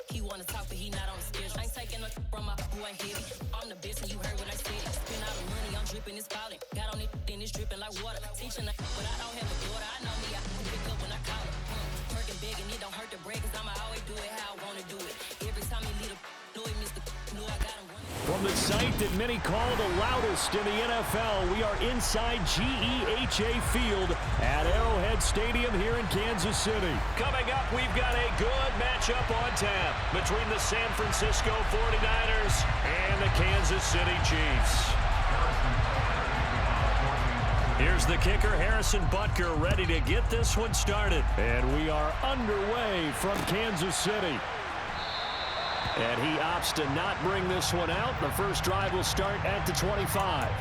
He wanna talk, but he not on the schedule. I ain't taking no from my who ain't heavy. I'm the best, and you heard what I said. Spend all the money, I'm dripping, it's falling. Got on it, then it's dripping like water. Teaching, but I don't have a daughter. I know me, I can pick up when I call her. Working big, and it don't hurt to break, cause I'ma always do it how I wanna do it. Every time he lead a know it, Mr. Know I got him running. From the site that many call the loudest in the NFL, we are inside GEHA Field at Arrowhead Stadium here in Kansas City. Coming up, we've got a good matchup on tap between the San Francisco 49ers and the Kansas City Chiefs. Here's the kicker, Harrison Butker, ready to get this one started. And we are underway from Kansas City. And he opts to not bring this one out. The first drive will start at the 25.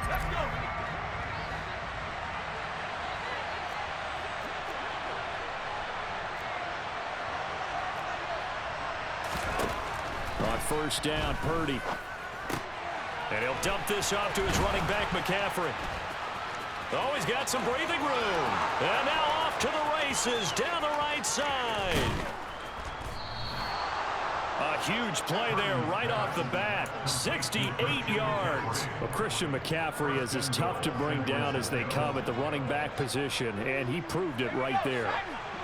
Let's go. On first down, Purdy. And he'll dump this off to his running back, McCaffrey. Oh, he's got some breathing room. And now off to the races down the right side. A huge play there right off the bat. 68 yards. Well, Christian McCaffrey is as tough to bring down as they come at the running back position, and he proved it right there.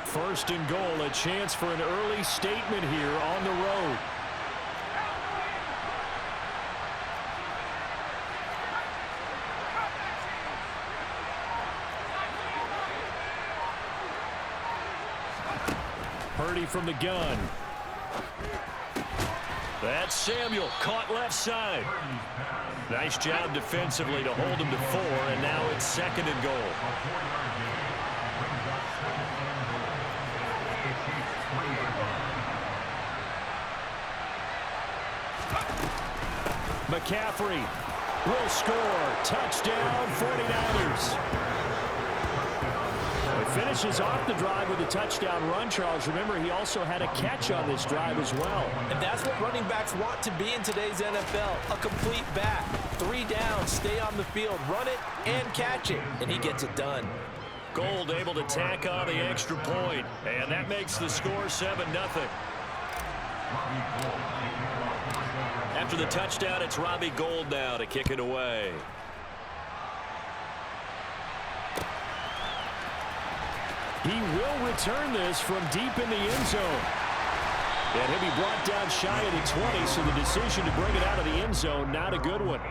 First and goal, a chance for an early statement here on the road. Purdy from the gun. That's Samuel, caught left side. Nice job defensively to hold him to 4, and now it's second and goal. McCaffrey will score. Touchdown, 49ers. He finishes off the drive with a touchdown run, Charles. Remember, he also had a catch on this drive as well. And that's what running backs want to be in today's NFL, a complete back. 3 downs, stay on the field, run it, and catch it. And he gets it done. Gold able to tack on the extra point, and that makes the score 7-0. After the touchdown, it's Robbie Gould now to kick it away. He will return this from deep in the end zone. And he'll be brought down shy of the 20, so the decision to bring it out of the end zone, not a good one.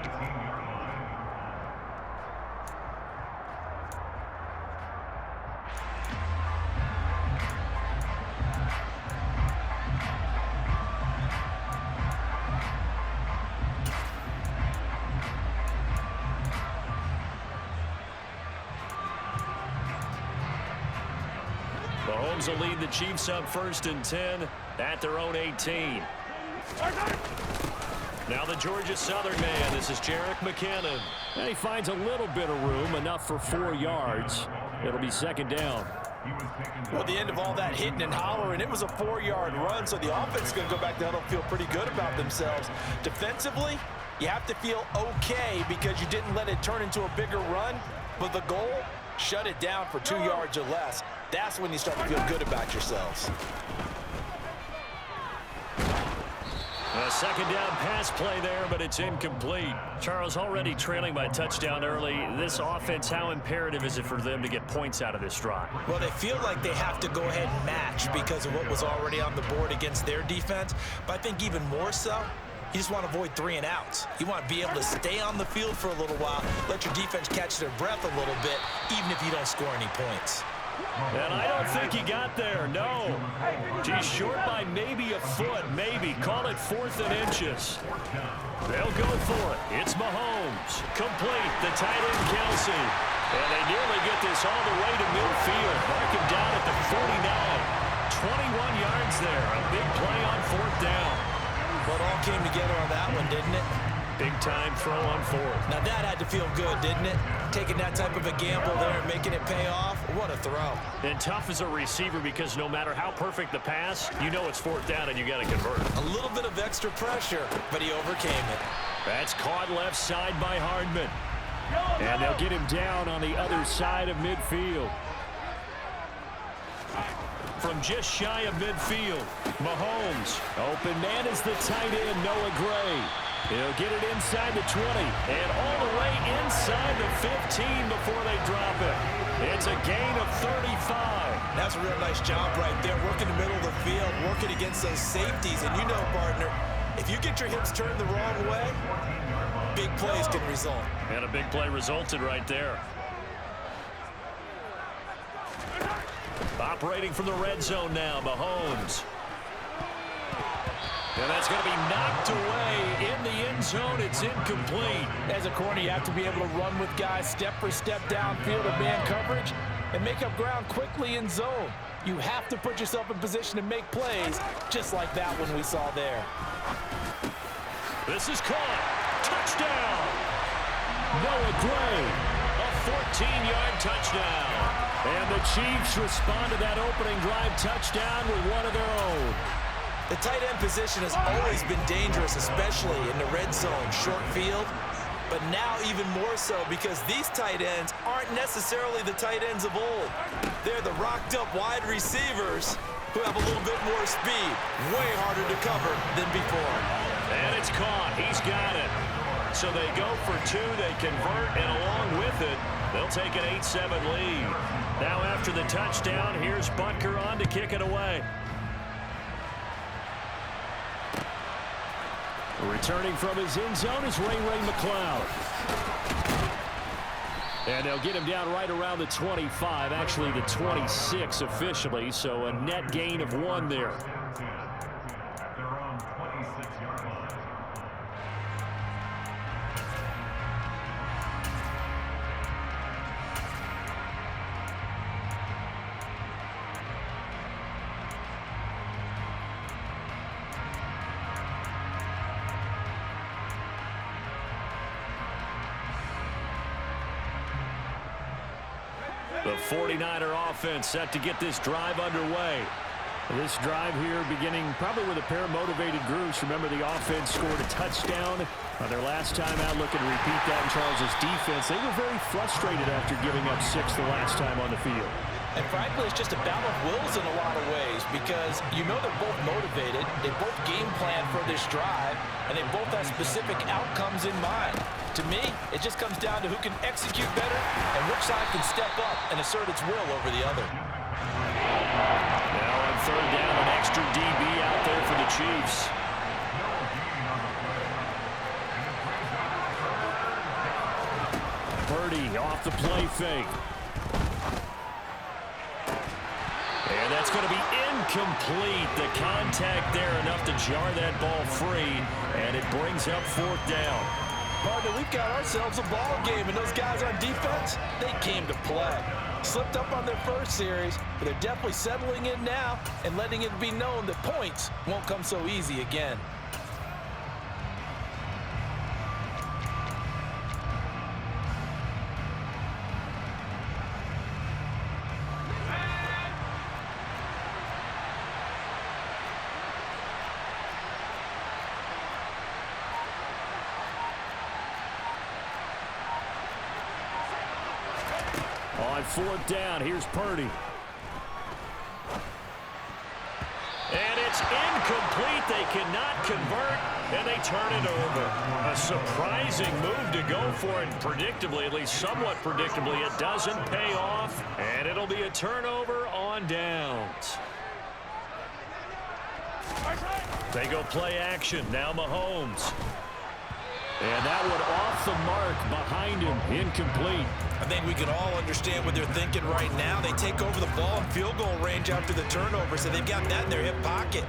Mahomes will lead the Chiefs up 1st and 10 at their own 18. Now the Georgia Southern man. This is Jerick McKinnon. And he finds a little bit of room, enough for 4 yards. It'll be second down. Well, at the end of all that hitting and hollering, it was a 4-yard run, so the offense is going to go back down and feel pretty good about themselves. Defensively, you have to feel okay because you didn't let it turn into a bigger run, but the goal, shut it down for 2 yards or less. That's when you start to feel good about yourselves. A second down pass play there, but it's incomplete. Charles, already trailing by a touchdown early. This offense, how imperative is it for them to get points out of this drive? Well, they feel like they have to go ahead and match because of what was already on the board against their defense. But I think even more so, you just want to avoid 3 and outs. You want to be able to stay on the field for a little while, let your defense catch their breath a little bit, even if you don't score any points. And I don't think he got there, no. He's short by maybe a foot, maybe. Call it 4th and inches. They'll go for it. It's Mahomes. Complete. The tight end, Kelsey. And they nearly get this all the way to midfield. Mark him down at the 49. 21 yards there. A big play on 4th down. Well, it all came together on that one, didn't it? Big-time throw on fourth. Now that had to feel good, didn't it? Taking that type of a gamble there and making it pay off. What a throw. And tough as a receiver because no matter how perfect the pass, you know it's fourth down and you got to convert. A little bit of extra pressure, but he overcame it. That's caught left side by Hardman. And they'll get him down on the other side of midfield. From just shy of midfield, Mahomes. Open man is the tight end, Noah Gray. He'll get it inside the 20 and all the way inside the 15 before they drop it. It's a gain of 35. That's a real nice job right there, working the middle of the field, working against those safeties. And you know, partner, if you get your hips turned the wrong way, big plays can result. And a big play resulted right there. Operating from the red zone now, Mahomes. And that's going to be knocked away in the end zone. It's incomplete. As a corner, you have to be able to run with guys step for step downfield of man coverage and make up ground quickly in zone. You have to put yourself in position to make plays, just like that one we saw there. This is caught. Touchdown. Noah Gray, a 14-yard touchdown. And the Chiefs respond to that opening drive touchdown with one of their own. The tight end position has always been dangerous, especially in the red zone, short field. But now even more so because these tight ends aren't necessarily the tight ends of old. They're the rocked-up wide receivers who have a little bit more speed. Way harder to cover than before. And it's caught. He's got it. So they go for two. They convert, and along with it, they'll take an 8-7 lead. Now after the touchdown, here's Butker on to kick it away. Returning from his end zone is Ray McCloud. And they'll get him down right around the 25, actually the 26 officially, so a net gain of 1 there. The 49er offense set to get this drive underway. This drive here beginning probably with a pair of motivated groups. Remember, the offense scored a touchdown on their last time out, looking to repeat that in Charles' defense. They were very frustrated after giving up 6 the last time on the field. And frankly, it's just a battle of wills in a lot of ways because you know they're both motivated, they both game plan for this drive, and they both have specific outcomes in mind. To me, it just comes down to who can execute better and which side can step up and assert its will over the other. Now on third down, an extra DB out there for the Chiefs. Purdy off the play fake. And that's going to be incomplete. The contact there enough to jar that ball free, and it brings up fourth down. Partner, we've got ourselves a ball game, and those guys on defense, they came to play. Slipped up on their first series, but they're definitely settling in now and letting it be known that points won't come so easy again. On fourth down, here's Purdy. And it's incomplete. They cannot convert, and they turn it over. A surprising move to go for it, and predictably, at least somewhat predictably, it doesn't pay off, and it'll be a turnover on downs. They go play action. Now Mahomes. And that one off the mark behind him, incomplete. I think we can all understand what they're thinking right now. They take over the ball in field goal range after the turnover, so they've got that in their hip pocket.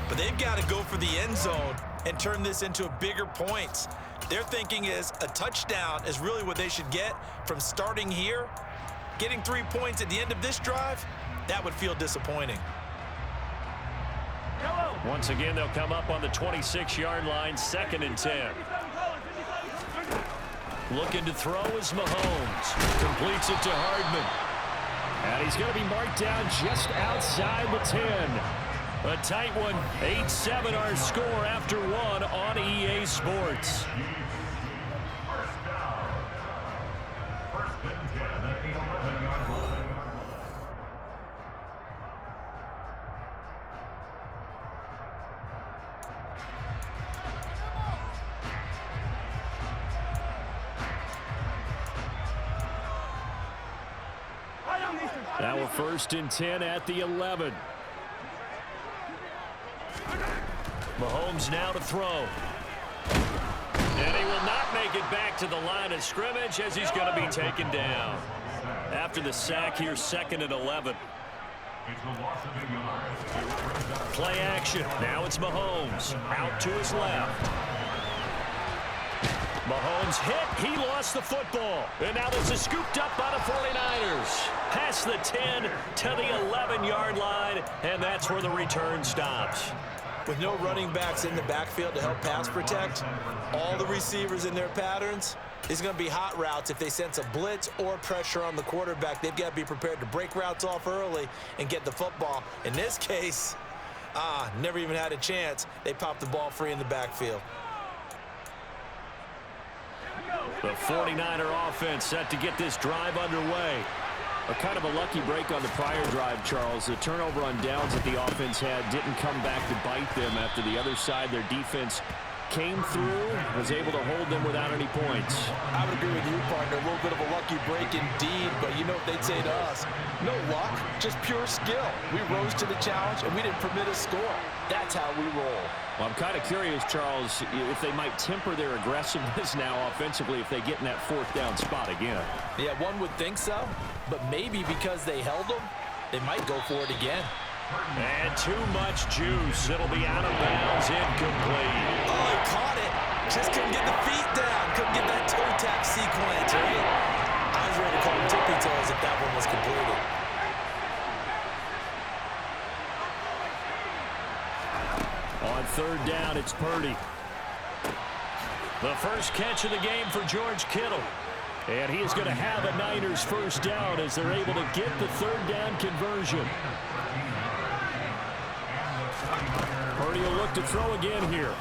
But they've got to go for the end zone and turn this into a bigger points. Their thinking is a touchdown is really what they should get from starting here. Getting 3 points at the end of this drive, that would feel disappointing. Once again, they'll come up on the 26-yard line, 2nd and 10. Looking to throw is Mahomes. Completes it to Hardman. And he's going to be marked down just outside the 10. A tight one. 8-7 our score after one on EA Sports. Now we're 1st and 10 at the 11. Mahomes now to throw. And he will not make it back to the line of scrimmage as he's going to be taken down. After the sack here, 2nd and 11. Play action. Now it's Mahomes. Out to his left. Mahomes hit. He lost the football. And now this is scooped up by the 49ers. Past the 10 to the 11-yard line. And that's where the return stops. With no running backs in the backfield to help pass protect, all the receivers in their patterns, it's going to be hot routes. If they sense a blitz or pressure on the quarterback, they've got to be prepared to break routes off early and get the football. In this case, never even had a chance. They popped the ball free in the backfield. The 49er offense set to get this drive underway. A kind of a lucky break on the prior drive, Charles. The turnover on downs that the offense had didn't come back to bite them after the other side. Their defense came through, was able to hold them without any points. I would agree with you, partner. A little bit of a lucky break indeed, but you know what they'd say to us? No luck, just pure skill. We rose to the challenge, and we didn't permit a score. That's how we roll. Well, I'm kind of curious, Charles, if they might temper their aggressiveness now offensively if they get in that 4th down spot again. Yeah, one would think so, but maybe because they held them, they might go for it again. And too much juice. It'll be out of bounds, incomplete. Oh, he caught it. Just couldn't get the feet down. Couldn't get that toe tap sequence, right? I was ready to call him tippy toes if that one was completed. On 3rd down, it's Purdy. The first catch of the game for George Kittle. And he is going to have a Niners 1st down as they're able to get the 3rd down conversion. Purdy will look to throw again here.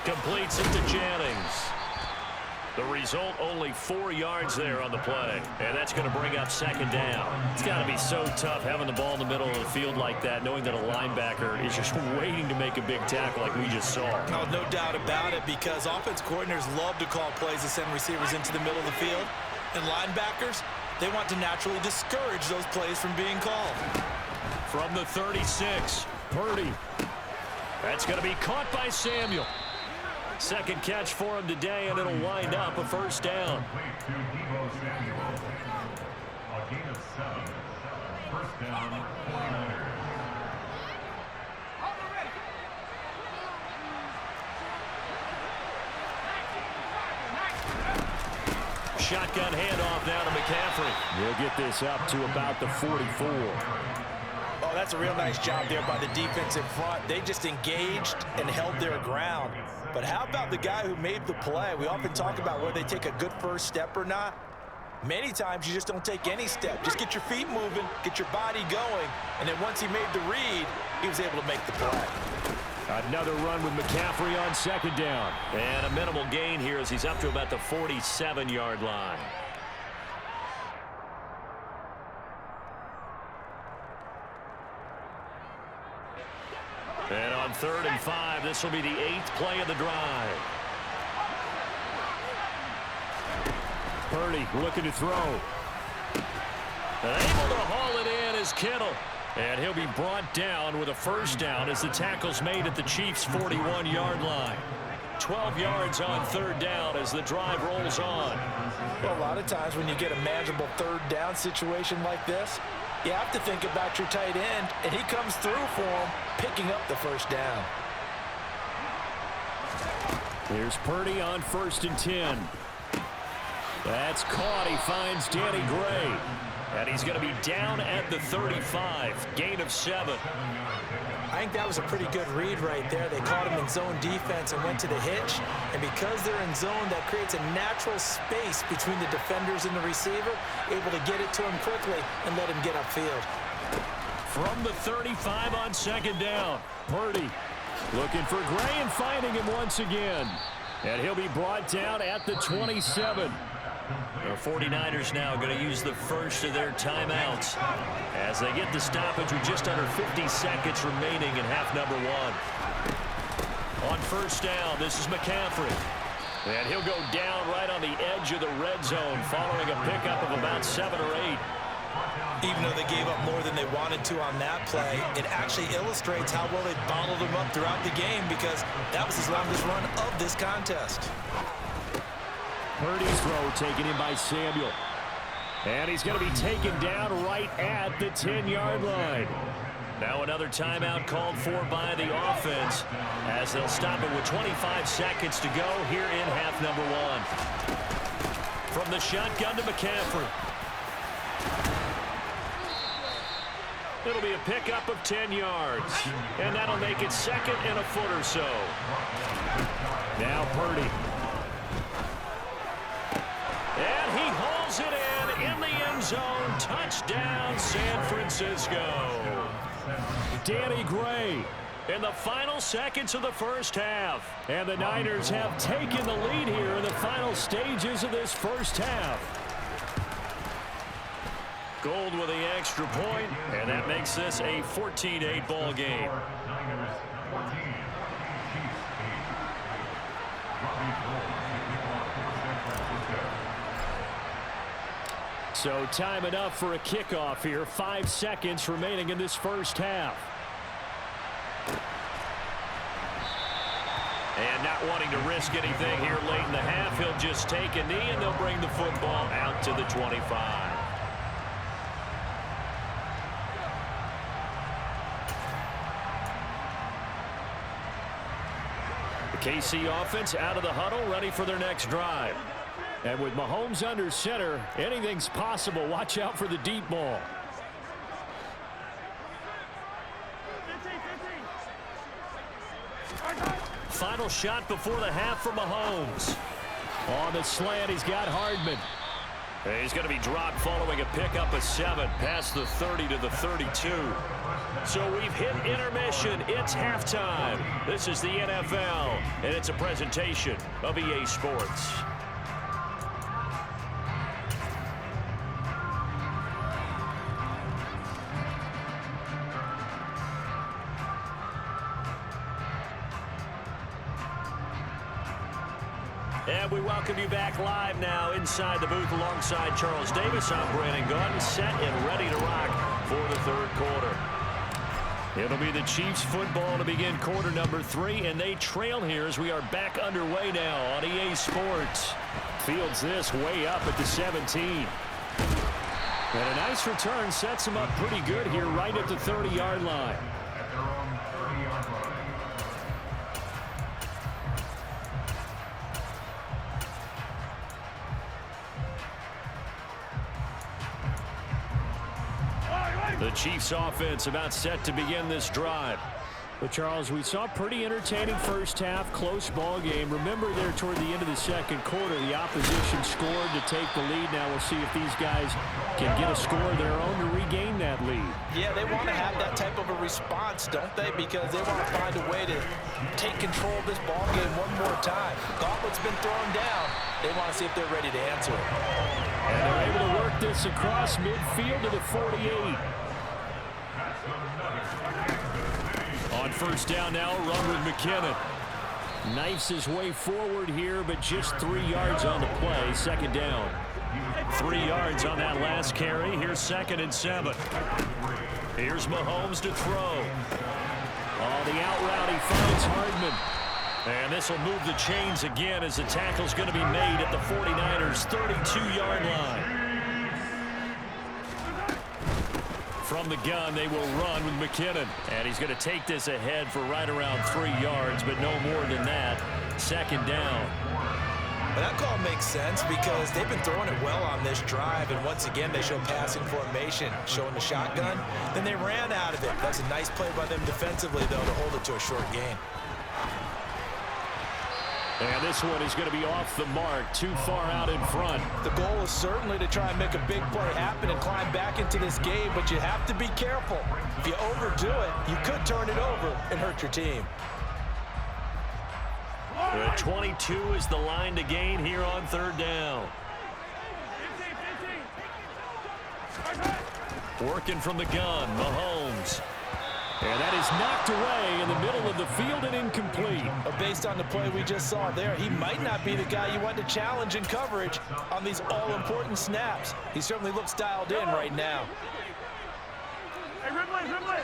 Completes it to Jennings. The result, only 4 yards there on the play. And that's going to bring up 2nd down. It's got to be so tough having the ball in the middle of the field like that, knowing that a linebacker is just waiting to make a big tackle like we just saw. Oh, no doubt about it, because offense coordinators love to call plays to send receivers into the middle of the field. And linebackers, they want to naturally discourage those plays from being called. From the 36, Purdy. That's going to be caught by Samuel. 2nd catch for him today, and it'll wind up a 1st down. Shotgun handoff now to McCaffrey. We'll get this up to about the 44. Oh, that's a real nice job there by the defense in front. They just engaged and held their ground. But how about the guy who made the play? We often talk about whether they take a good first step or not. Many times you just don't take any step. Just get your feet moving, get your body going, and then once he made the read, he was able to make the play. Another run with McCaffrey on 2nd down. And a minimal gain here as he's up to about the 47-yard line. And on 3rd and 5, this will be the 8th play of the drive. Purdy looking to throw. And able to haul it in is Kittle. And he'll be brought down with a 1st down as the tackle's made at the Chiefs' 41-yard line. 12 yards on 3rd down as the drive rolls on. Well, a lot of times when you get a manageable 3rd down situation like this, you have to think about your tight end, and he comes through for him, picking up the 1st down. Here's Purdy on 1st and 10. That's caught. He finds Danny Gray. And he's going to be down at the 35. Gain of 7. I think that was a pretty good read right there. They caught him in zone defense and went to the hitch. And because they're in zone, that creates a natural space between the defenders and the receiver, able to get it to him quickly and let him get upfield. From the 35 on second down, Purdy looking for Gray and finding him once again. And he'll be brought down at the 27. The 49ers now going to use the first of their timeouts as they get the stoppage with just under 50 seconds remaining in half number one. On first down, this is McCaffrey. And he'll go down right on the edge of the red zone following a pickup of about 7 or 8. Even though they gave up more than they wanted to on that play, it actually illustrates how well they bottled him up throughout the game because that was his longest run of this contest. Purdy's throw taken in by Samuel. And he's going to be taken down right at the 10-yard line. Now another timeout called for by the offense as they'll stop it with 25 seconds to go here in half number one. From the shotgun to McCaffrey. It'll be a pickup of 10 yards. And that'll make it second and a foot or so. Now Purdy. And he hauls it in the end zone. Touchdown, San Francisco. Danny Gray in the final seconds of the first half. And the Niners have taken the lead here in the final stages of this first half. Gold with the extra point, and that makes this a 14-8 ball game. So time enough for a kickoff here. 5 seconds remaining in this first half. And not wanting to risk anything here late in the half, he'll just take a knee and they'll bring the football out to the 25. The KC offense out of the huddle, ready for their next drive. And with Mahomes under center, anything's possible. Watch out for the deep ball. Final shot before the half for Mahomes. On the slant, he's got Hardman. And he's going to be dropped following a pickup of 7 past the 30 to the 32. So we've hit intermission. It's halftime. This is the NFL, and it's a presentation of EA Sports. And we welcome you back live now inside the booth alongside Charles Davis. I'm Brandon Gaudin, set and ready to rock for the third quarter. It'll be the Chiefs football to begin quarter number 3, and they trail here as we are back underway now on EA Sports. Fields this way up at the 17. And a nice return sets him up pretty good here right at the 30-yard line. The Chiefs offense about set to begin this drive. But Charles, we saw a pretty entertaining first half, close ball game. Remember there toward the end of the second quarter, the opposition scored to take the lead. Now we'll see if these guys can get a score of their own to regain that lead. Yeah, they want to have that type of a response, don't they? Because they want to find a way to take control of this ball game one more time. Gauntlet's been thrown down. They want to see if they're ready to answer it. And they're able to work this across midfield to the 48. On first down now, a run with McKinnon. Knifes his way forward here, but just 3 yards on the play. Second down. 3 yards on that last carry. Here's 2nd and 7. Here's Mahomes to throw. Oh, the out route, he finds Hardman. And this will move the chains again as the tackle's going to be made at the 49ers' 32-yard line. From the gun, they will run with McKinnon. And he's going to take this ahead for right around 3 yards, but no more than that. Second down. Well, that call makes sense because they've been throwing it well on this drive, and once again, they show passing formation, showing the shotgun. Then they ran out of it. That's a nice play by them defensively, though, to hold it to a short gain. And this one is going to be off the mark, too far out in front. The goal is certainly to try and make a big play happen and climb back into this game, but you have to be careful. If you overdo it, you could turn it over and hurt your team. 22 is the line to gain here on third down. Working from the gun, Mahomes. And that is knocked away in the middle of the field and incomplete. Based on the play we just saw there, he might not be the guy you want to challenge in coverage on these all-important snaps. He certainly looks dialed in right now. Hey, Ridley.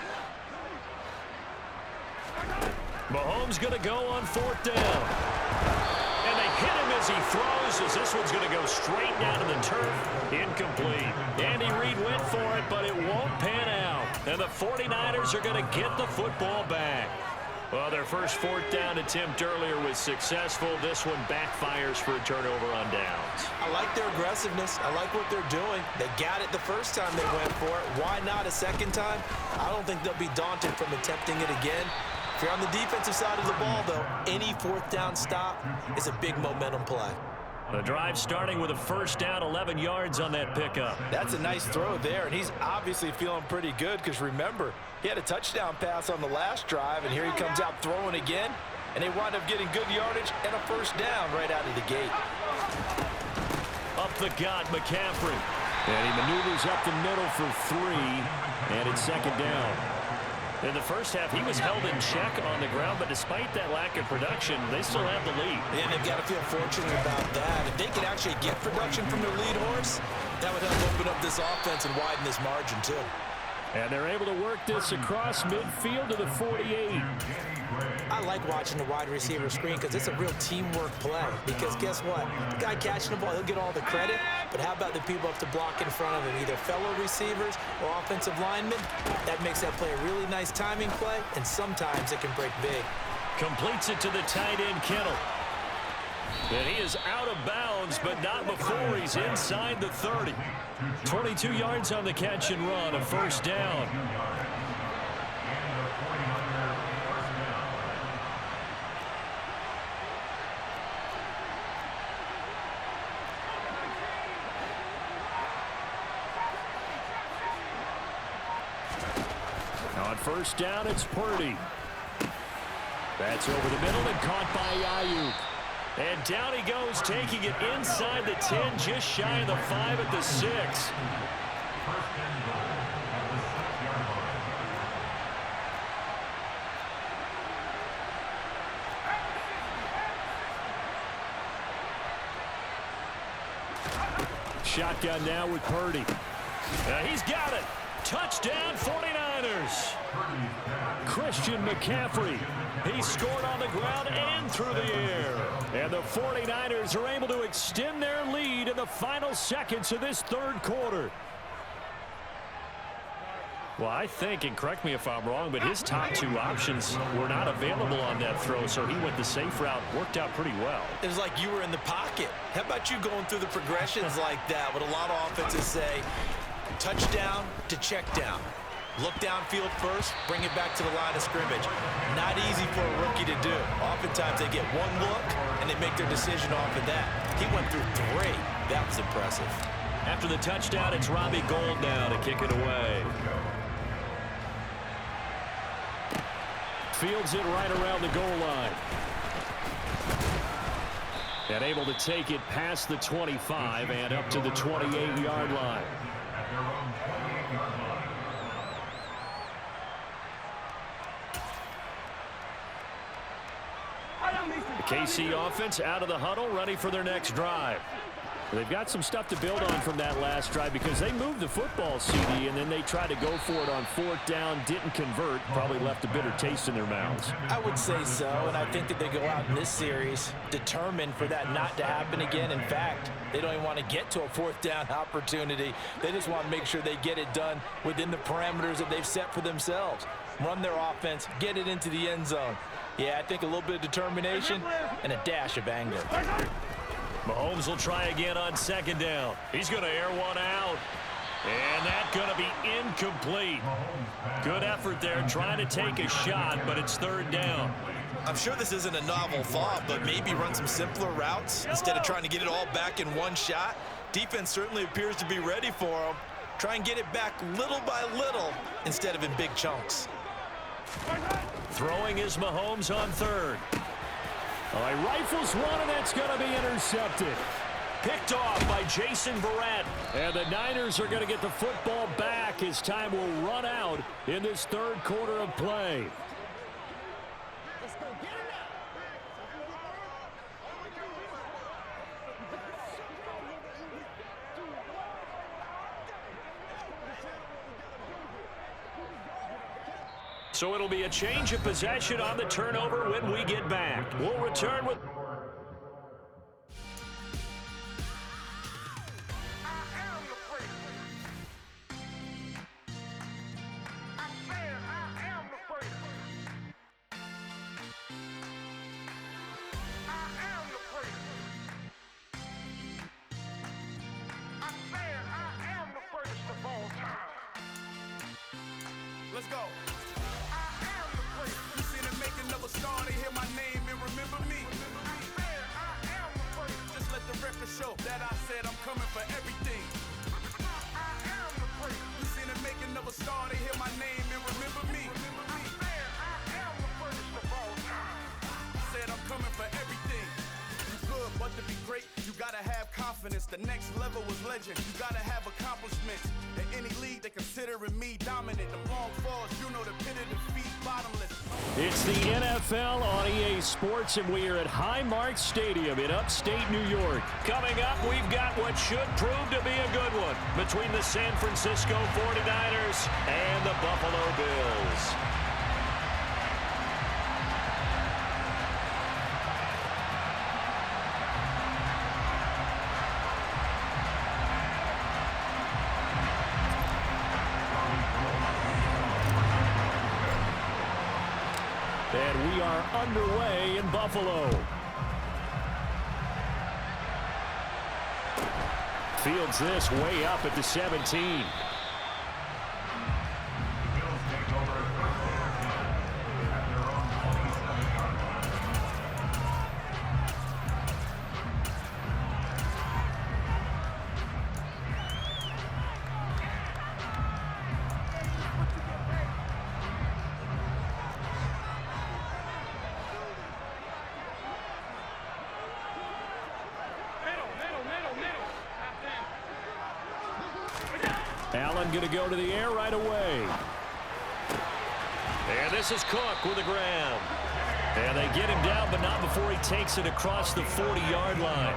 Mahomes going to go on fourth down. And they hit him as he throws, as this one's going to go straight down to the turf. Incomplete. Andy Reid went for it, but it won't pan out. And the 49ers are going to get the football back. Well, their first fourth down attempt earlier was successful. This one backfires for a turnover on downs. I like their aggressiveness. I like what they're doing. They got it the first time they went for it. Why not a second time? I don't think they'll be daunted from attempting it again. If you're on the defensive side of the ball, though, any fourth down stop is a big momentum play. The drive starting with a first down, 11 yards on that pickup. That's a nice throw there, and he's obviously feeling pretty good because, remember, he had a touchdown pass on the last drive, and here he comes out throwing again, and they wind up getting good yardage and a first down right out of the gate. Up the gut, McCaffrey. And he maneuvers up the middle for 3, and it's second down. In the first half, he was held in check on the ground, but despite that lack of production, they still have the lead. And they've got to feel fortunate about that. If they could actually get production from their lead horse, that would help open up this offense and widen this margin, too. And they're able to work this across midfield to the 48. I like watching the wide receiver screen because it's a real teamwork play. Because guess what? The guy catching the ball, he'll get all the credit. But how about the people up to block in front of him, either fellow receivers or offensive linemen? That makes that play a really nice timing play, and sometimes it can break big. Completes it to the tight end, Kittle. And he is out of bounds, but not before he's inside the 30. 22 yards on the catch and run, a first down. On first down, it's Purdy. That's over the middle and caught by Ayuk. And down he goes, taking it inside the 10, just shy of the 5 at the 6. Shotgun now with Purdy. He's got it. Touchdown, 49ers. Christian McCaffrey. He scored on the ground and through the air. And the 49ers are able to extend their lead in the final seconds of this third quarter. Well, I think, and correct me if I'm wrong, but his top 2 options were not available on that throw, so he went the safe route. Worked out pretty well. It was like you were in the pocket. How about you going through the progressions like that? What a lot of offenses say, touchdown to check down. Look downfield first, bring it back to the line of scrimmage. Not easy for a rookie to do. Oftentimes they get one look and they make their decision off of that. He went through 3. That was impressive. After the touchdown, it's Robbie Gould now to kick it away. Fields it right around the goal line. And able to take it past the 25 and up to the 28-yard line. The KC offense out of the huddle, ready for their next drive. They've got some stuff to build on from that last drive because they moved the football, CD, and then they tried to go for it on fourth down, didn't convert, probably left a bitter taste in their mouths. I would say so, and I think that they go out in this series determined for that not to happen again. In fact, they don't even want to get to a fourth down opportunity. They just want to make sure they get it done within the parameters that they've set for themselves. Run their offense, get it into the end zone. Yeah, I think a little bit of determination and a dash of anger. Mahomes will try again on second down. He's going to air one out. And that's going to be incomplete. Good effort there trying to take a shot, but it's third down. I'm sure this isn't a novel thought, but maybe run some simpler routes instead of trying to get it all back in one shot. Defense certainly appears to be ready for him. Try and get it back little by little instead of in big chunks. Throwing is Mahomes on third. Oh, he rifles one, and that's going to be intercepted. Picked off by Jason Verrett. And the Niners are going to get the football back as time will run out in this third quarter of play. Let's go get it now. So it'll be a change of possession on the turnover when we get back. We'll return with... Let's go. I am the place. You seen it make another star. They hear my name and remember me. I am the place. Just let the record show that I said I'm coming for everything. I am the place. You seen it make another star. They hear my name and remember me. I am the first of all time. Said I'm coming for everything. You good, but to be great, you gotta have confidence. The next level was legend. You gotta have accomplishments. In any league, they considering me dominant. The long falls, you know the pit of defeat, bottomless. It's the NFL on EA Sports, and we are at Highmark Stadium in upstate New York. Coming up, we've got what should prove to be a good one between the San Francisco 49ers and the Buffalo Bills. And we are underway in Buffalo. Fields this way up at the 17. Allen going to go to the air right away. And this is Cook with the ground. And they get him down, but not before he takes it across the 40-yard line.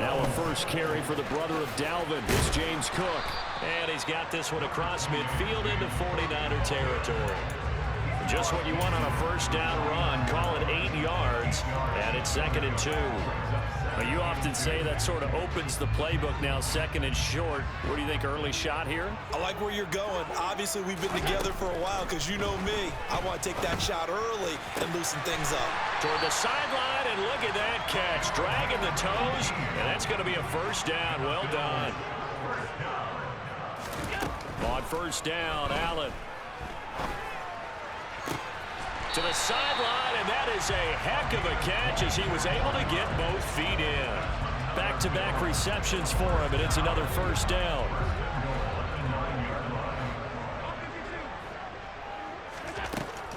Now a first carry for the brother of Dalvin. It's James Cook. And he's got this one across midfield into 49er territory. Just what you want on a first down run. Call it 8 yards. And it's 2nd and 2. Well, you often say that sort of opens the playbook now, 2nd and short. What do you think, early shot here? I like where you're going. Obviously, we've been together for a while because you know me. I want to take that shot early and loosen things up. Toward the sideline, and look at that catch. Dragging the toes, and that's going to be a first down. Well done. On first down, Allen. To the sideline, and that is a heck of a catch as he was able to get both feet in. Back-to-back receptions for him, and it's another first down.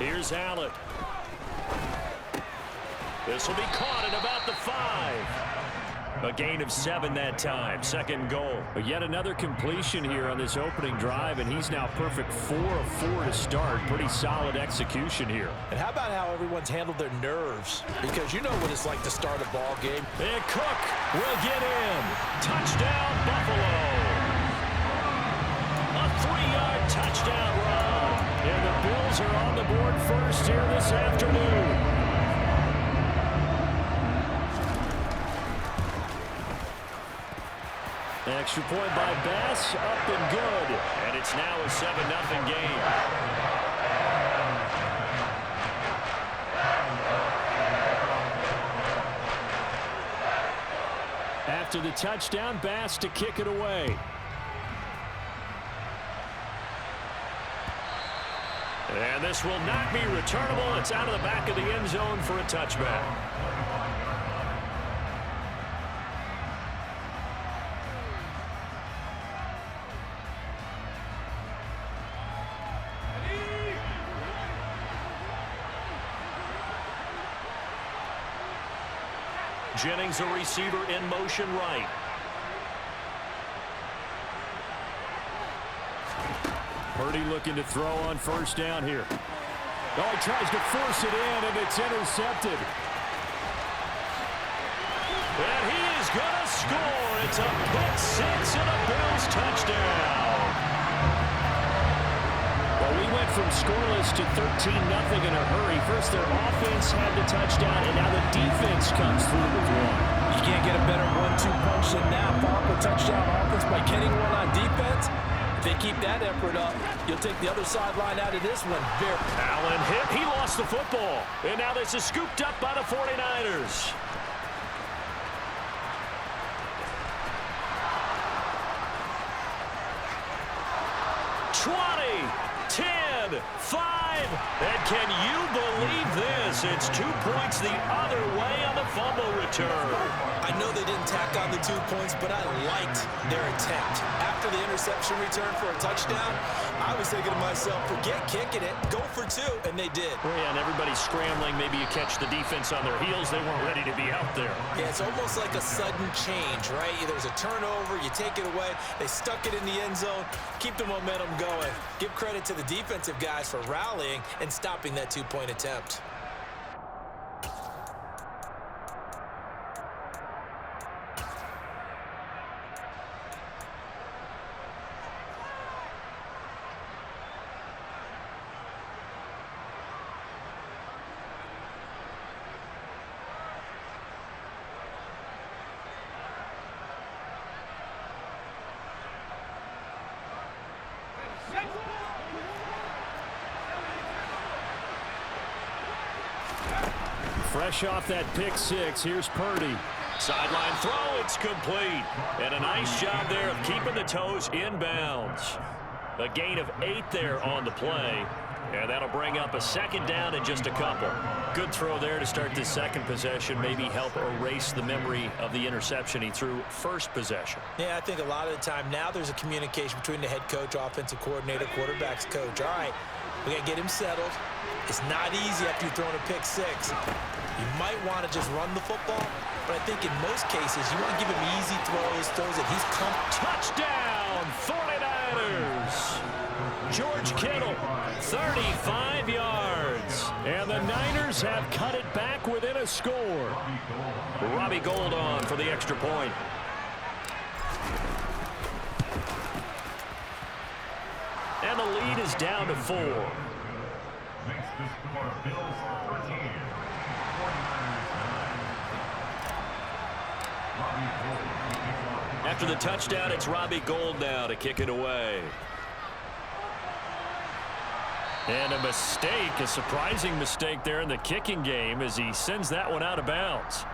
Here's Allen. This will be caught at about the 5. A gain of 7 that time. 2nd goal. But yet another completion here on this opening drive, and he's now perfect 4 of 4 to start. Pretty solid execution here. And how about how everyone's handled their nerves? Because you know what it's like to start a ball game. And Cook will get in. Touchdown, Buffalo. A 3-yard touchdown run. And the Bills are on the board first here this afternoon. Extra point by Bass, up and good. And it's now a 7-0 game. After the touchdown, Bass to kick it away. And this will not be returnable. It's out of the back of the end zone for a touchback. Jennings, a receiver in motion right. Purdy looking to throw on first down here. Oh, he tries to force it in, and it's intercepted. And he is going to score. It's a pick six and a Bills touchdown. Well, we went from scoreless to 13-0 in a hurry. First, their offense had the touchdown, and now the defense comes through with one. You can't get a better 1-2 punch than that. Pop a touchdown offense by getting one on defense. If they keep that effort up, you'll take the other sideline out of this one. Allen hit. He lost the football. And now this is scooped up by the 49ers. And can you believe this? It's 2 points the other way on the fumble return. I know they didn't tack on the 2 points, but I liked their attempt. After the interception return for a touchdown, I was thinking to myself, forget kicking it, go for 2, and they did. Oh, yeah, and everybody's scrambling. Maybe you catch the defense on their heels. They weren't ready to be out there. Yeah, it's almost like a sudden change, right? There's a turnover, you take it away, they stuck it in the end zone, keep the momentum going. Give credit to the defensive guys for rallying and stopping that 2-point attempt. Fresh off that pick six, here's Purdy. Sideline throw, it's complete. And a nice job there of keeping the toes inbounds. A gain of 8 there on the play. And that'll bring up a second down and just a couple. Good throw there to start this second possession. Maybe help erase the memory of the interception he threw first possession. Yeah, I think a lot of the time now there's a communication between the head coach, offensive coordinator, quarterback's coach. All right, we got to get him settled. It's not easy after you've thrown a pick six. You might want to just run the football, but I think in most cases you want to give him easy throws that he's comfortable. Touchdown, 49ers! George Kittle, 35 yards. And the Niners have cut it back within a score. Robbie Gould on for the extra point. And the lead is down to 4. After the touchdown, it's Robbie Gould now to kick it away. And a mistake, a surprising mistake there in the kicking game as he sends that one out of bounds.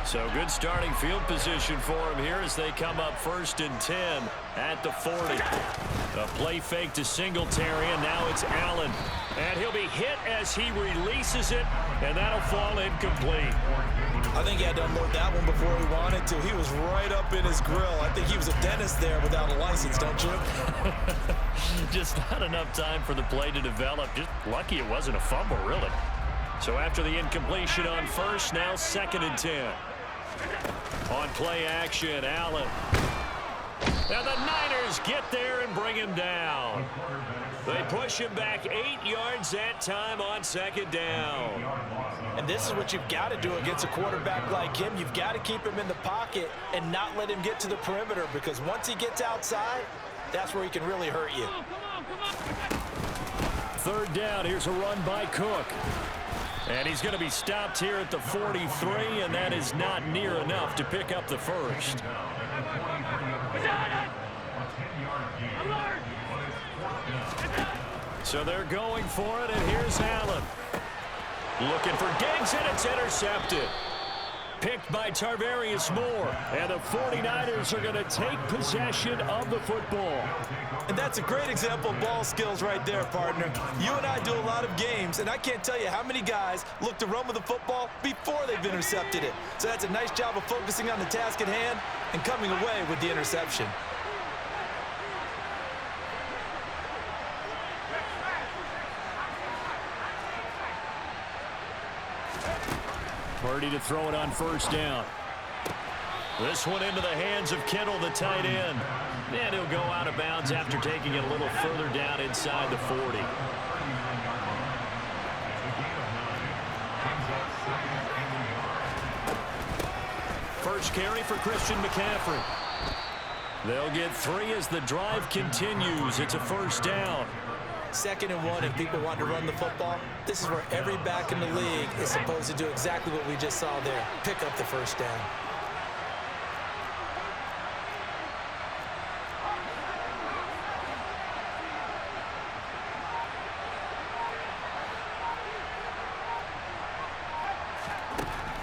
So good starting field position for him here as they come up 1st and 10 at the 40. A play fake to Singletary, and now it's Allen. And he'll be hit as he releases it, and that'll fall incomplete. I think he had to unload that one before he wanted to. He was right up in his grill. I think he was a dentist there without a license, don't you? Just not enough time for the play to develop. Just lucky it wasn't a fumble, really. So after the incompletion on first, now 2nd and 10. On play action, Allen. And the Niners get there and bring him down. They push him back 8 yards that time on 2nd down. And this is what you've got to do against a quarterback like him. You've got to keep him in the pocket and not let him get to the perimeter, because once he gets outside, that's where he can really hurt you. 3rd down, here's a run by Cook. And he's going to be stopped here at the 43, and that is not near enough to pick up the first. So they're going for it, and here's Allen. Looking for Diggs, and it's intercepted. Picked by Tarvarius Moore. And the 49ers are going to take possession of the football. And that's a great example of ball skills right there, partner. You and I do a lot of games, and I can't tell you how many guys look to run with the football before they've intercepted it. So that's a nice job of focusing on the task at hand and coming away with the interception. Purdy to throw it on first down. This one into the hands of Kittle, the tight end. And he'll go out of bounds after taking it a little further down inside the 40. First carry for Christian McCaffrey. They'll get 3 as the drive continues. It's a first down. 2nd and 1, if people want to run the football, this is where every back in the league is supposed to do exactly what we just saw there. Pick up the first down.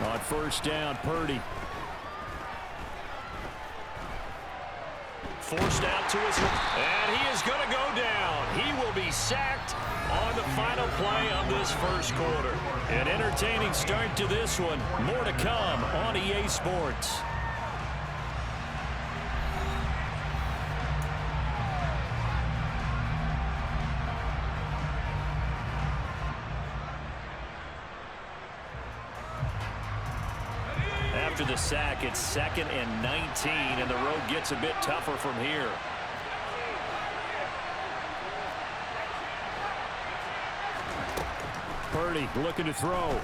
On first down, Purdy. Forced out to his, and he is going to go down. He will be sacked on the final play of this first quarter. An entertaining start to this one. More to come on EA Sports. After the sack, it's 2nd and 19, and the road gets a bit tougher from here. Purdy looking to throw.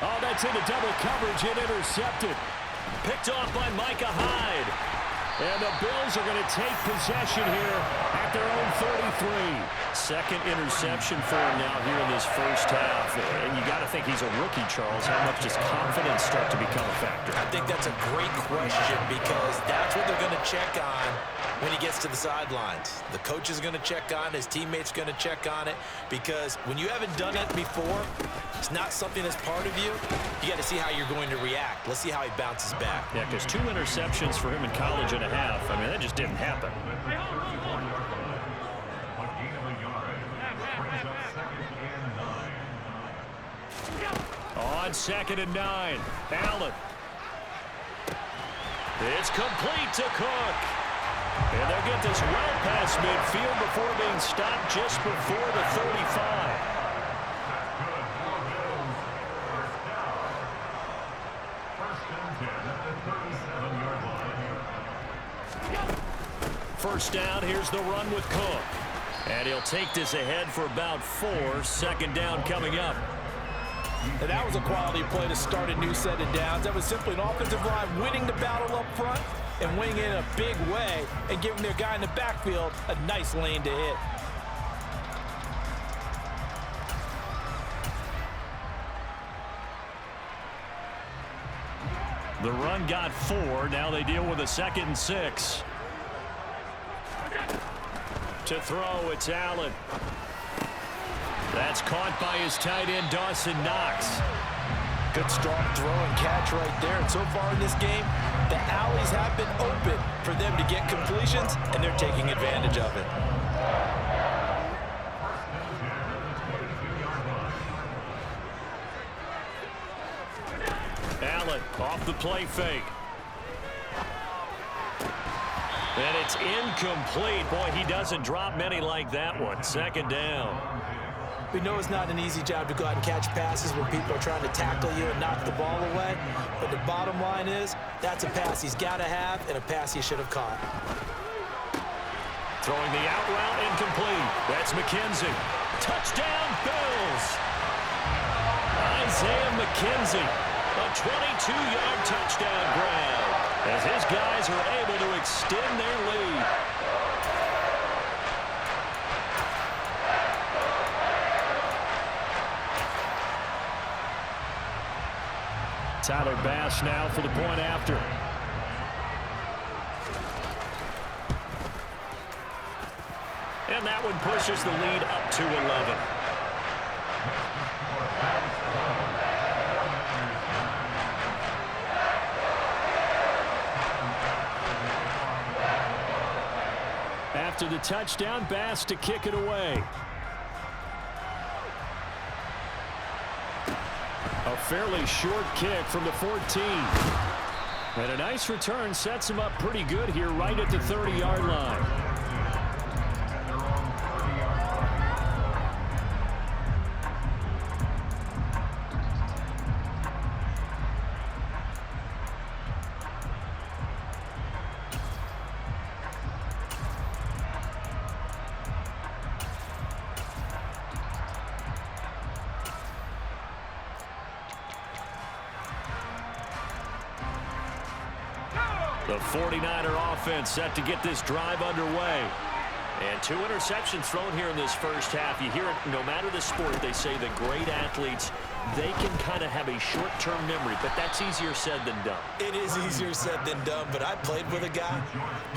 Oh, that's into double coverage and intercepted. Picked off by Micah Hyde. And the Bills are going to take possession here at their own 33. 2nd interception for him now here in this first half. And you got to think he's a rookie, Charles. How much does confidence start to become a factor? I think that's a great question because that's what they're going to check on when he gets to the sidelines. The coach is going to check on, his teammates going to check on it, because when you haven't done it before, it's not something that's part of you. You got to see how you're going to react. Let's see how he bounces back. Yeah, because 2 interceptions for him in college and a half. I mean, that just didn't happen. On 2nd and 9, Allen. It's complete to Cook. And they'll get this well past midfield before being stopped just before the 35. First down, here's the run with Cook. And he'll take this ahead for about 4. 2nd down coming up. And that was a quality play to start a new set of downs. That was simply an offensive line winning the battle up front and winning it in a big way and giving their guy in the backfield a nice lane to hit. The run got 4. Now they deal with a 2nd and 6. To throw, it's Allen. That's caught by his tight end, Dawson Knox. Good strong throw and catch right there. And so far in this game, the alleys have been open for them to get completions, and they're taking advantage of it. Allen off the play fake. And it's incomplete. Boy, he doesn't drop many like that one. 2nd down. We know it's not an easy job to go out and catch passes when people are trying to tackle you and knock the ball away. But the bottom line is, that's a pass he's got to have and a pass he should have caught. Throwing the out route incomplete. That's McKenzie. Touchdown, Bills. Isaiah McKenzie. A 22-yard touchdown grab as his guys are able to extend their lead. Tyler Bass now for the point after. And that one pushes the lead up to 11. after the touchdown. Bass to kick it away. A fairly short kick from the 14. And a nice return sets him up pretty good here right at the 30-yard line. The 49er offense set to get this drive underway. And 2 interceptions thrown here in this first half. You hear it no matter the sport. They say the great athletes, they can kind of have a short-term memory, but that's easier said than done. It is easier said than done, but I played with a guy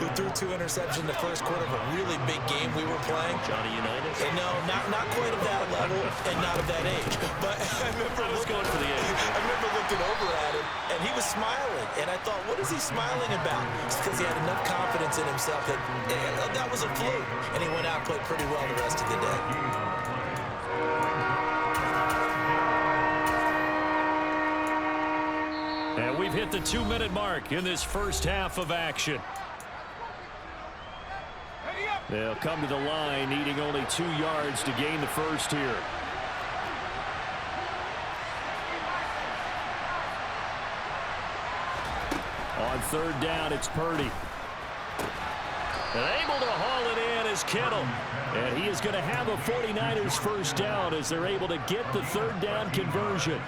who threw 2 interceptions in the first quarter of a really big game we were playing. Johnny Unitas? And no, not quite of that level and not of that age. But I remember going for the age. I remember looking over at him, and he was smiling. And I thought, what is he smiling about? It's because he had enough confidence in himself that that was a fluke. And he went out and played pretty well the rest of the day. And we've hit the 2-minute mark in this first half of action. They'll come to the line, needing only 2 yards to gain the first here. On 3rd down, it's Purdy. And able to haul it in is Kittle. And he is going to have a 49ers first down as they're able to get the 3rd down conversion.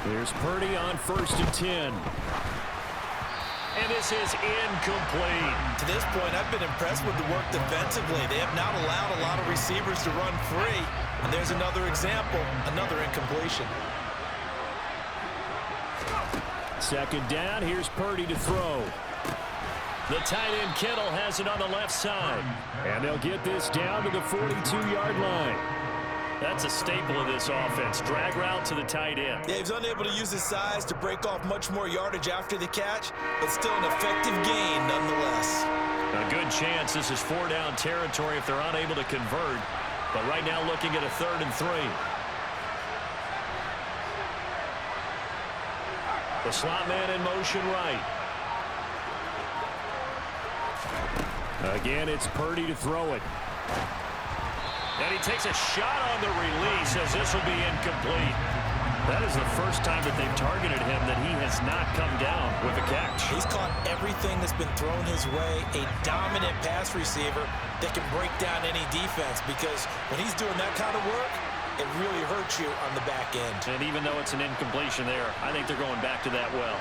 Here's Purdy on 1st and 10. And this is incomplete. To this point, I've been impressed with the work defensively. They have not allowed a lot of receivers to run free. And there's another example, another incompletion. 2nd down, here's Purdy to throw. The tight end Kittle has it on the left side. And they'll get this down to the 42-yard line. That's a staple of this offense. Drag route to the tight end. Yeah, he's unable to use his size to break off much more yardage after the catch, but still an effective gain nonetheless. A good chance this is 4-down territory if they're unable to convert. But right now looking at a 3rd and 3. The slot man in motion right. Again, it's Purdy to throw it. And he takes a shot on the release as this will be incomplete. That is the first time that they've targeted him that he has not come down with a catch. He's caught everything that's been thrown his way. A dominant pass receiver that can break down any defense, because when he's doing that kind of work, it really hurts you on the back end. And even though it's an incompletion there, I think they're going back to that well.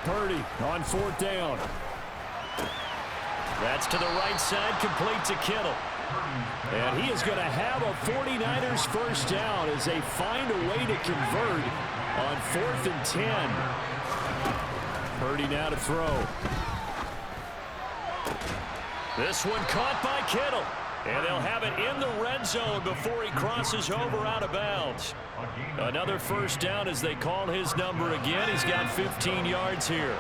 Purdy on 4th down. That's to the right side, complete to Kittle. And he is going to have a 49ers first down as they find a way to convert on 4th and 10. Purdy now to throw. This one caught by Kittle. And they'll have it in the red zone before he crosses over out of bounds. Another first down as they call his number again. He's got 15 yards here.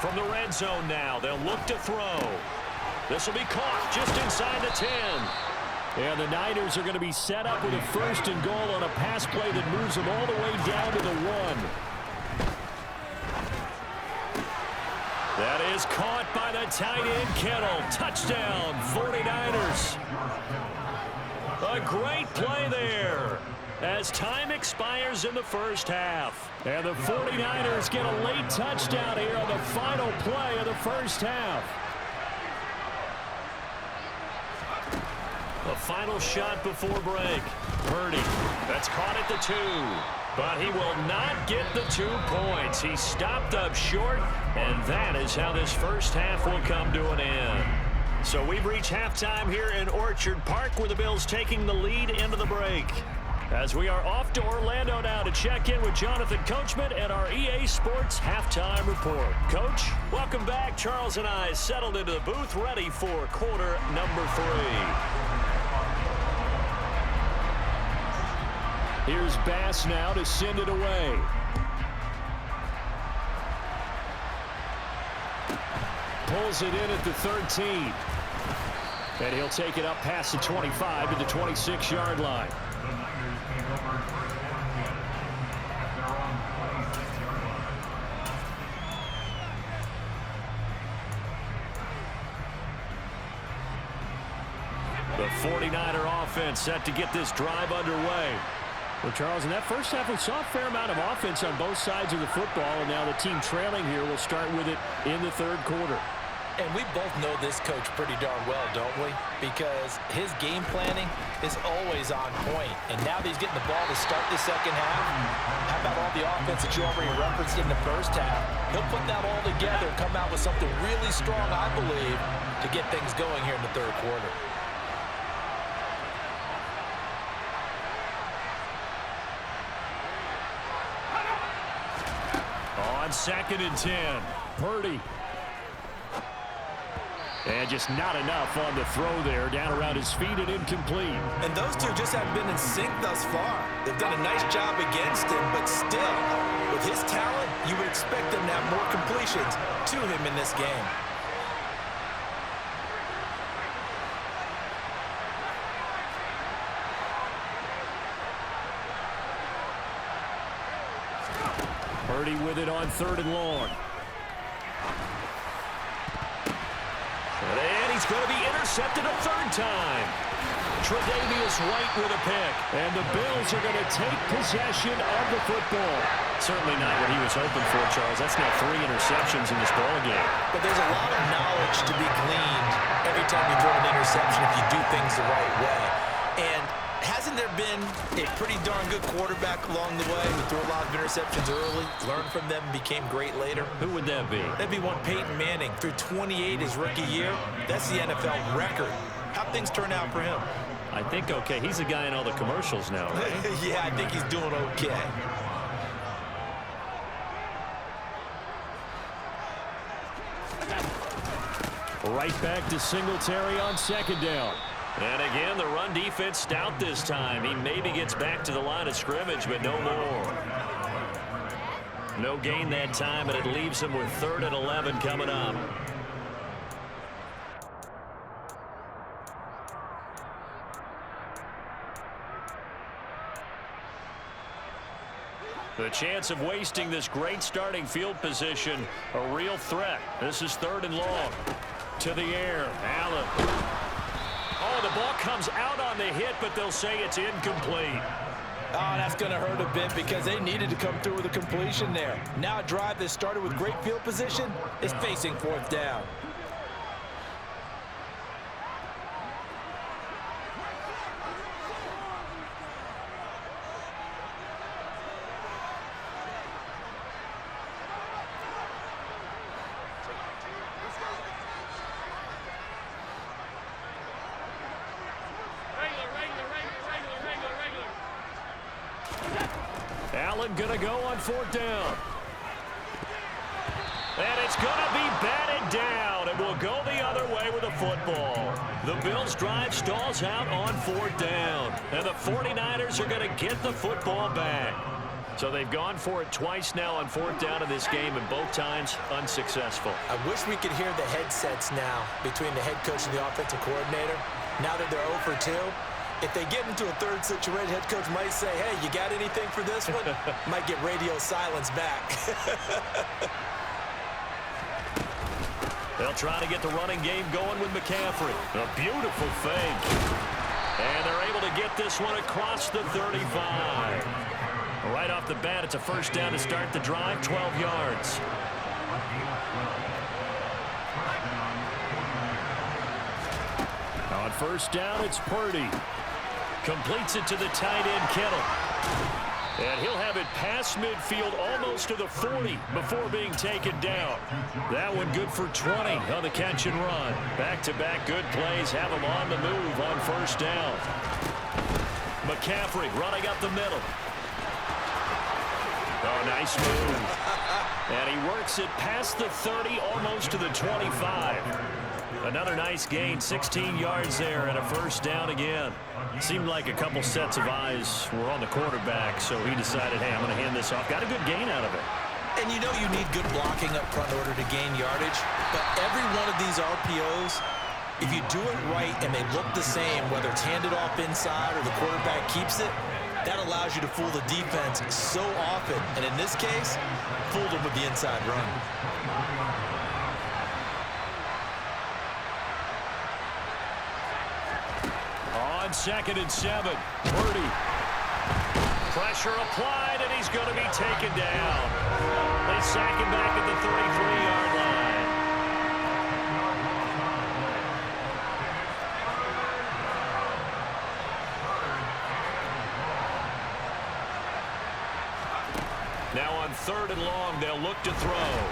From the red zone now, they'll look to throw. This will be caught just inside the 10. And the Niners are going to be set up with a 1st and goal on a pass play that moves them all the way down to the 1. That is caught by the tight end Kittle. Touchdown, 49ers. A great play there as time expires in the first half. And the 49ers get a late touchdown here on the final play of the first half. The final shot before break. Purdy, that's caught at the 2. But he will not get the 2 points. He stopped up short, and that is how this first half will come to an end. So we've reached halftime here in Orchard Park, where the Bills taking the lead into the break. As we are off to Orlando now to check in with Jonathan Coachman and our EA Sports Halftime Report. Coach, welcome back. Charles and I settled into the booth ready for quarter number 3. Here's Bass now to send it away. Pulls it in at the 13. And he'll take it up past the 25 to the 26-yard line. The 49er offense set to get this drive underway. Well, Charles, in that first half, we saw a fair amount of offense on both sides of the football, and now the team trailing here will start with it in the third quarter. And we both know this coach pretty darn well, don't we? Because his game planning is always on point. And now that he's getting the ball to start the second half, how about all the offense that you already referenced in the first half? He'll put that all together and come out with something really strong, I believe, to get things going here in the third quarter. On 2nd and 10, Purdy. And just not enough on the throw there, down around his feet and incomplete. And those two just haven't been in sync thus far. They've done a nice job against him, but still, with his talent, you would expect them to have more completions to him in this game. Purdy with it on 3rd and long. And he's going to be intercepted a 3rd time. Tre'Davious White with a pick. And the Bills are going to take possession of the football. Certainly not what he was hoping for, Charles. That's now 3 interceptions in this ballgame. But there's a lot of knowledge to be gleaned every time you throw an interception if you do things the right way. And hasn't there been a pretty darn good quarterback along the way who threw a lot of interceptions early, learned from them, and became great later? Who would that be? That'd be one Peyton Manning. Threw 28 his rookie year. That's the NFL record. How'd things turn out for him? I think okay. He's the guy in all the commercials now, right? Yeah, I think he's doing okay. Right back to Singletary on 2nd down. And again, the run defense stout this time. He maybe gets back to the line of scrimmage, but no more. No gain that time, and it leaves him with 3rd and 11 coming up. The chance of wasting this great starting field position, a real threat. This is 3rd and long. To the air, Allen. Oh, the ball comes out on the hit, but they'll say it's incomplete. Oh, that's going to hurt a bit because they needed to come through with a completion there. Now a drive that started with great field position is facing 4th down. Allen going to go on 4th down. And it's going to be batted down, and will go the other way with the football. The Bills' drive stalls out on 4th down, and the 49ers are going to get the football back. So they've gone for it twice now on 4th down in this game, and both times unsuccessful. I wish we could hear the headsets now between the head coach and the offensive coordinator. Now that they're 0 for 2, if they get into a 3rd situation, head coach might say, hey, you got anything for this one? Might get radio silence back. They'll try to get the running game going with McCaffrey. A beautiful fake. And they're able to get this one across the 35. Right off the bat, it's a 1st down to start the drive, 12 yards. On 1st down, it's Purdy. Completes it to the tight end, Kittle. And he'll have it past midfield almost to the 40 before being taken down. That one good for 20 on the catch and run. Back-to-back good plays have him on the move on 1st down. McCaffrey running up the middle. Oh, nice move. And he works it past the 30, almost to the 25. Another nice gain, 16 yards there, and a first down again. Seemed like a couple sets of eyes were on the quarterback, so he decided, hey, I'm going to hand this off. Got a good gain out of it. And you know you need good blocking up front in order to gain yardage, but every one of these RPOs, if you do it right and they look the same, whether it's handed off inside or the quarterback keeps it, that allows you to fool the defense so often. And in this case, fooled them with the inside run. On 2nd and 7, Purdy. Pressure applied, and he's going to be taken down. They sack him back at the 33-yard line. Now on 3rd and long, they'll look to throw.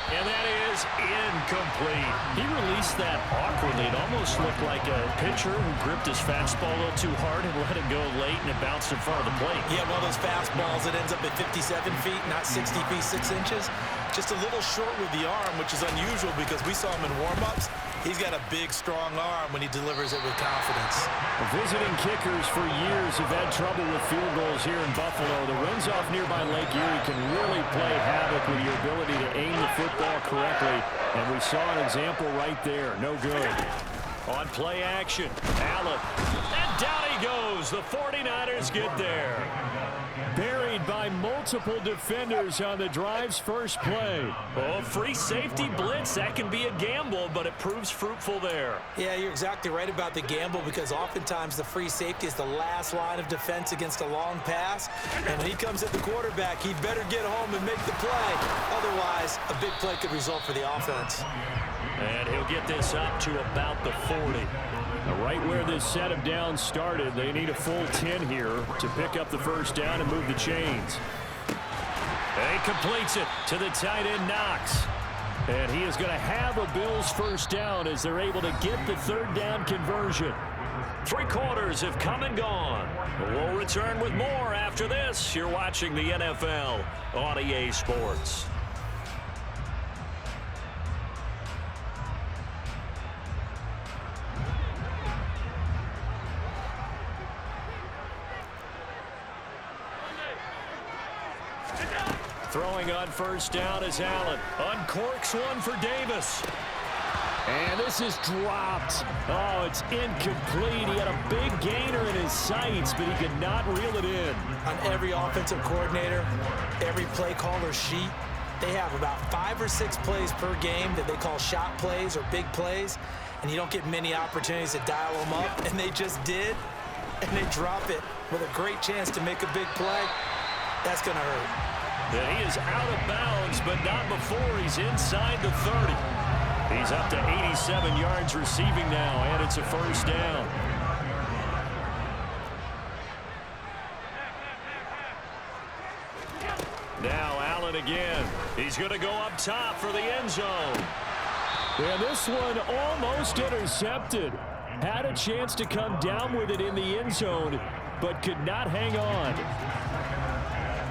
And that is incomplete. He released that awkwardly. It almost looked like a pitcher who gripped his fastball a little too hard and let it go late, and it bounced in front of the plate. Yeah, one of those fastballs that ends up at 57 feet, not 60 feet, 6 inches. Just a little short with the arm, which is unusual because we saw him in warm-ups. He's got a big, strong arm when he delivers it with confidence. Visiting kickers for years have had trouble with field goals here in Buffalo. The winds off nearby Lake Erie can really play havoc with your ability to aim the football correctly. And we saw an example right there. No good. On play action, Allen. And down he goes. The 49ers get there. Buried by multiple defenders on the drive's first play. Oh, free safety blitz. That can be a gamble, but it proves fruitful there. Yeah, you're exactly right about the gamble because oftentimes the free safety is the last line of defense against a long pass. And when he comes at the quarterback, he'd better get home and make the play. Otherwise, a big play could result for the offense. And he'll get this up to about the 40. Right where this set of downs started, they need a full 10 here to pick up the first down and move the chains. And he completes it to the tight end, Knox. And he is going to have a Bills first down as they're able to get the 3rd down conversion. 3 quarters have come and gone. We'll return with more after this. You're watching the NFL on EA Sports. Throwing on first down is Allen. Uncorks one for Davis. And this is dropped. Oh, it's incomplete. He had a big gainer in his sights, but he could not reel it in. On every offensive coordinator, every play caller sheet, they have about 5 or 6 plays per game that they call shot plays or big plays, and you don't get many opportunities to dial them up, and they just did, and they drop it with a great chance to make a big play. That's going to hurt. Yeah, he is out of bounds, but not before he's inside the 30. He's up to 87 yards receiving now, and it's a first down. Now Allen again. He's going to go up top for the end zone. And this one almost intercepted. Had a chance to come down with it in the end zone, but could not hang on.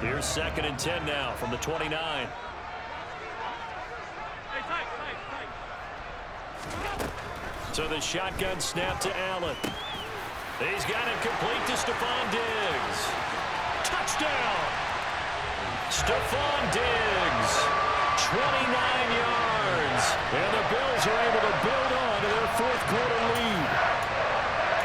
Here's 2nd and 10 now from the 29. So the shotgun snap to Allen. He's got it complete to Stephon Diggs. Touchdown! Stephon Diggs, 29 yards. And the Bills are able to build on to their 4th quarter lead.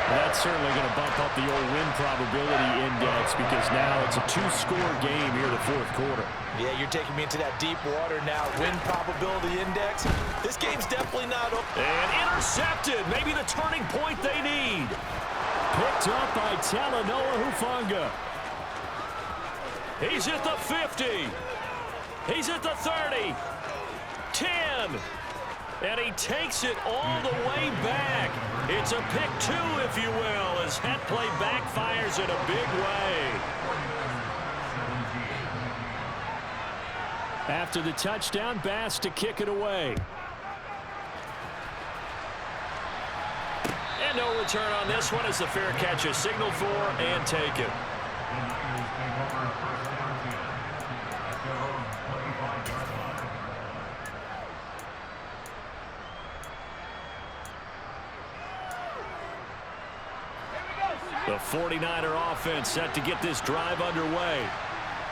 That's certainly going to bump up the old win probability index because now it's a 2-score game here in the 4th quarter. Yeah, you're taking me into that deep water now. Win probability index. This game's definitely not over. And intercepted. Maybe the turning point they need. Picked up by Talanoa Hufanga. He's at the 50. He's at the 30. 10. And he takes it all the way back. It's a pick 2, if you will, as that play backfires in a big way. After the touchdown, Bass to kick it away. And no return on this one as the fair catch is signaled for and taken. The 49er offense set to get this drive underway.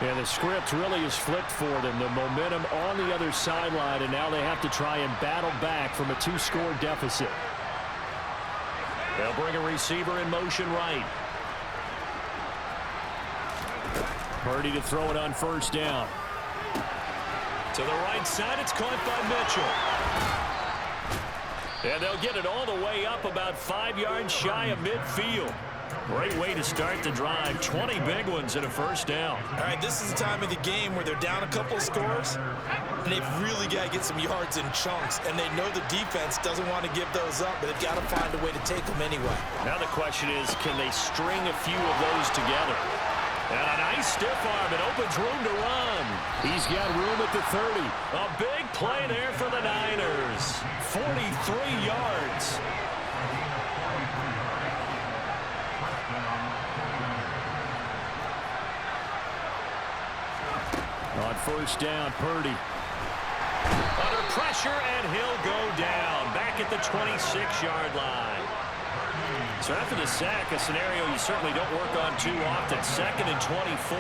And the script really is flipped for them. The momentum on the other sideline, and now they have to try and battle back from a 2-score deficit. They'll bring a receiver in motion right. Purdy to throw it on first down. To the right side, it's caught by Mitchell. And they'll get it all the way up about 5 yards shy of midfield. Great way to start the drive. 20 big ones and a first down. All right, this is the time of the game where they're down a couple of scores, and they've really got to get some yards in chunks, and they know the defense doesn't want to give those up, but they've got to find a way to take them anyway. Now the question is, can they string a few of those together? And a nice stiff arm. It opens room to run. He's got room at the 30. A big play there for the Niners. 43 yards. On first down, Purdy. Under pressure, and he'll go down. Back at the 26-yard line. So after the sack, a scenario you certainly don't work on too often. 2nd and 24.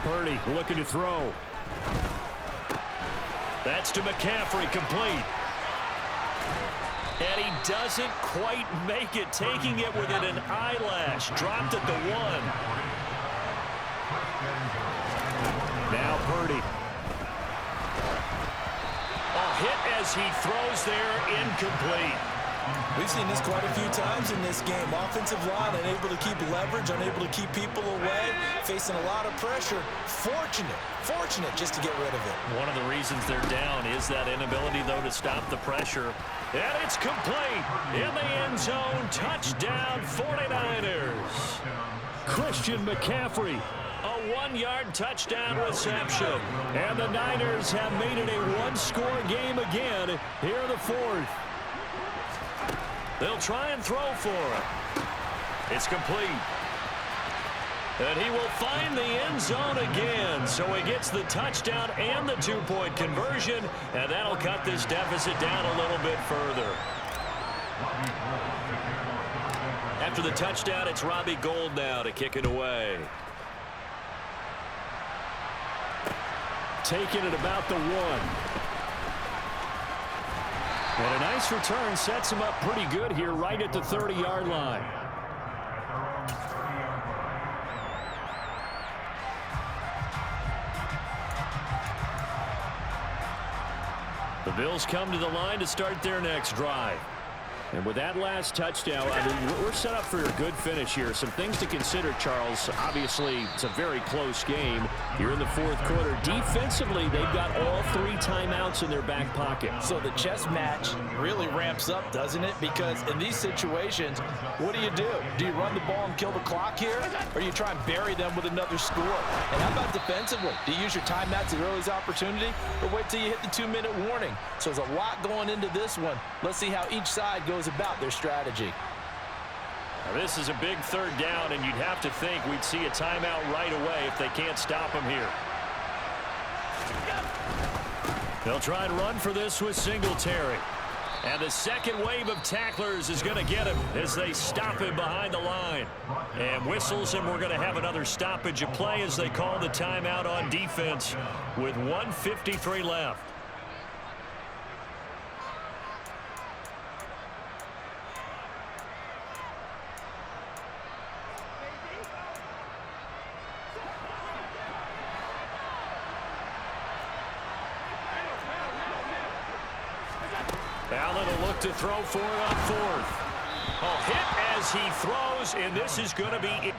Purdy looking to throw. That's to McCaffrey, complete. And he doesn't quite make it, taking it within an eyelash. Dropped at the 1. Now Purdy. A hit as he throws there, incomplete. We've seen this quite a few times in this game. Offensive line unable to keep leverage, unable to keep people away, facing a lot of pressure. Fortunate just to get rid of it. One of the reasons they're down is that inability, though, to stop the pressure. And it's complete in the end zone. Touchdown, 49ers. Christian McCaffrey. A 1-yard touchdown reception. And the Niners have made it a 1-score game again here in the 4th. They'll try and throw for it. It's complete. And he will find the end zone again. So he gets the touchdown and the 2-point conversion. And that'll cut this deficit down a little bit further. After the touchdown, it's Robbie Gould now to kick it away. Taking it about the 1. And a nice return sets him up pretty good here right at the 30-yard line. The Bills come to the line to start their next drive. And with that last touchdown, I mean, we're set up for a good finish here. Some things to consider, Charles. Obviously, it's a very close game here in the 4th quarter. Defensively, they've got all 3 timeouts in their back pocket. So the chess match really ramps up, doesn't it? Because in these situations, what do? Do you run the ball and kill the clock here? Or do you try and bury them with another score? And how about defensively? Do you use your timeouts as early as opportunity? Or wait till you hit the 2-minute warning? So there's a lot going into this one. Let's see how each side goes about their strategy. Now this is a big 3rd down, and you'd have to think we'd see a timeout right away if they can't stop him here. They'll try and run for this with Singletary. And the second wave of tacklers is going to get him as they stop him behind the line. And whistles, and we're going to have another stoppage of play as they call the timeout on defense with 1:53 left. Allen will look to throw for it on 4th. A hit as he throws, and this is going to be it.